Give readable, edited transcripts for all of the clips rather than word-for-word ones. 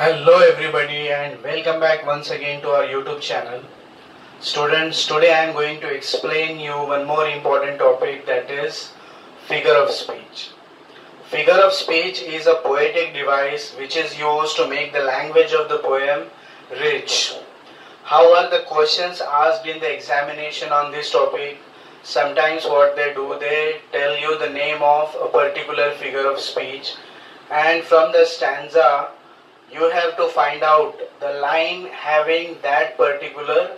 Hello everybody and welcome back once again to our YouTube channel. Students, today I am going to explain you one more important topic, that is figure of speech. Figure of speech is a poetic device which is used to make the language of the poem rich. However, the questions asked in the examination on this topic, sometimes what they do, they tell you the name of a particular figure of speech, and from the stanza you have to find out the line having that particular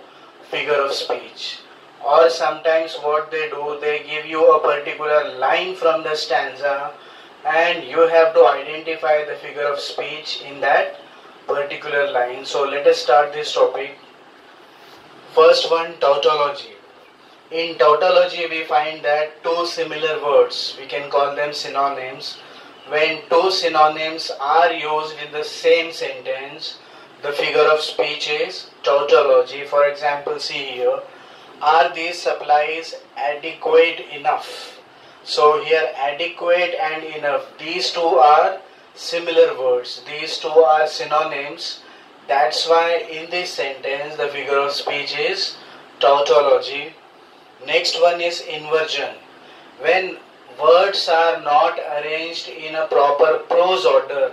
figure of speech. Or sometimes what they do, they give you a particular line from the stanza and you have to identify the figure of speech in that particular line. So let us start this topic. First one, tautology. In tautology we find that two similar words, we can call them synonyms. When two synonyms are used in the same sentence, the figure of speech is tautology. For example, see here, are these supplies adequate enough? So here adequate and enough, these two are similar words, these two are synonyms. That's why in this sentence the figure of speech is tautology. Next one is inversion. When words are not arranged in a proper prose order,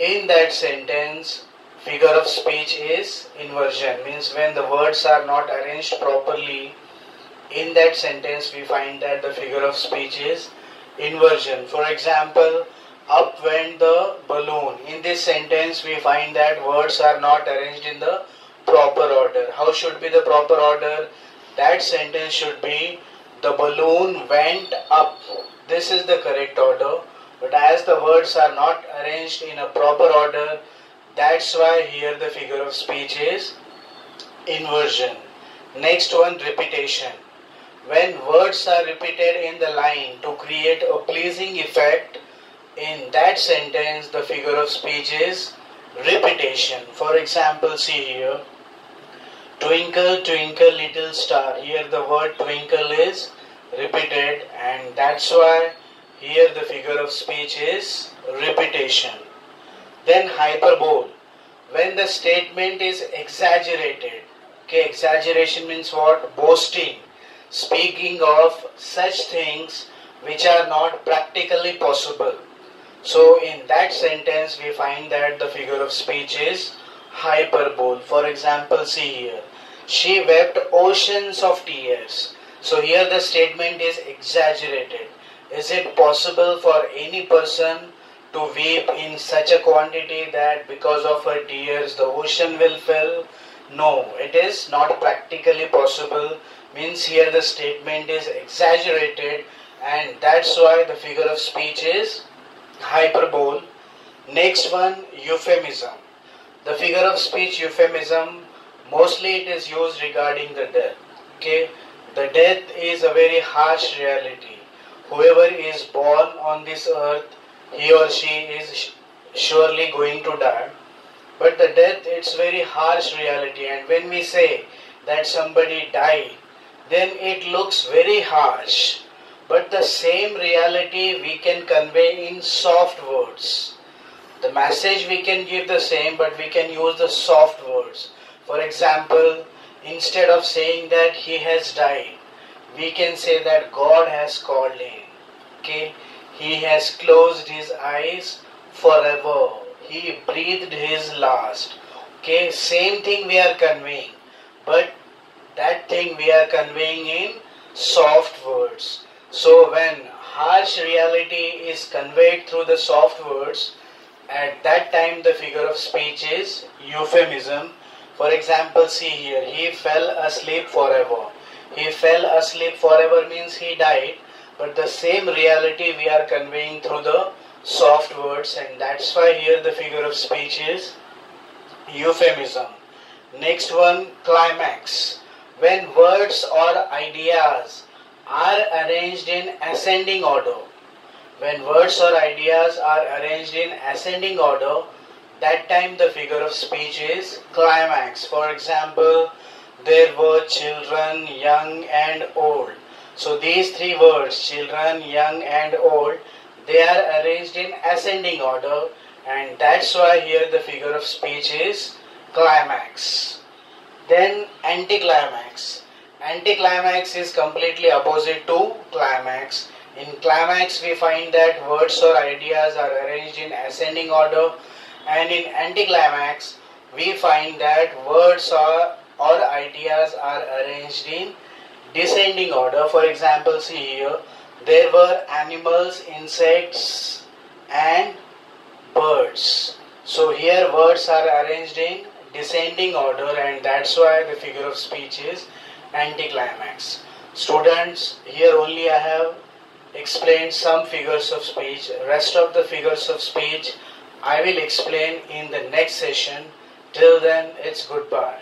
in that sentence figure of speech is inversion. Means when the words are not arranged properly, in that sentence we find that the figure of speech is inversion. For example, up went the balloon. In this sentence we find that words are not arranged in the proper order. How should be the proper order? That sentence should be the balloon went up. This is the correct order. But as the words are not arranged in a proper order, that's why here the figure of speech is inversion. Next one, repetition. When words are repeated in the line to create a pleasing effect, in that sentence the figure of speech is repetition. For example, see here, twinkle, twinkle, little star. Here the word twinkle is repeated and that's why here the figure of speech is repetition. Then hyperbole. When the statement is exaggerated. Okay, exaggeration means what? Boasting. Speaking of such things which are not practically possible. So in that sentence we find that the figure of speech is hyperbole. For example, see here, she wept oceans of tears. So here the statement is exaggerated. Is it possible for any person to weep in such a quantity that because of her tears the ocean will fill? No, it is not practically possible. Means here the statement is exaggerated and that's why the figure of speech is hyperbole. Next one, euphemism. The figure of speech euphemism, mostly it is used regarding the death. Okay, the death is a very harsh reality. Whoever is born on this earth, he or she is surely going to die. But the death, it's very harsh reality, and when we say that somebody died, then it looks very harsh. But the same reality we can convey in soft words. The message we can give the same, but we can use the soft words. For example, instead of saying that he has died, we can say that God has called him. Okay, he has closed his eyes forever. He breathed his last. Okay, same thing we are conveying, but that thing we are conveying in soft words. So when harsh reality is conveyed through the soft words, at that time the figure of speech is euphemism. For example, see here, he fell asleep forever. He fell asleep forever means he died, but the same reality we are conveying through the soft words, and that's why here the figure of speech is euphemism. Next one, climax. When words or ideas are arranged in ascending order. When words or ideas are arranged in ascending order, that time the figure of speech is climax. For example, there were children, young and old. So these three words, children, young and old, they are arranged in ascending order and that's why here the figure of speech is climax. Then anticlimax. Anticlimax is completely opposite to climax. In climax we find that words or ideas are arranged in ascending order, and in anticlimax we find that words or ideas are arranged in descending order. For example, see here, there were animals, insects and birds. So here words are arranged in descending order, and that's why the figure of speech is anticlimax. Students, here only I have explained some figures of speech. Rest of the figures of speech I will explain in the next session. Till then, it's goodbye.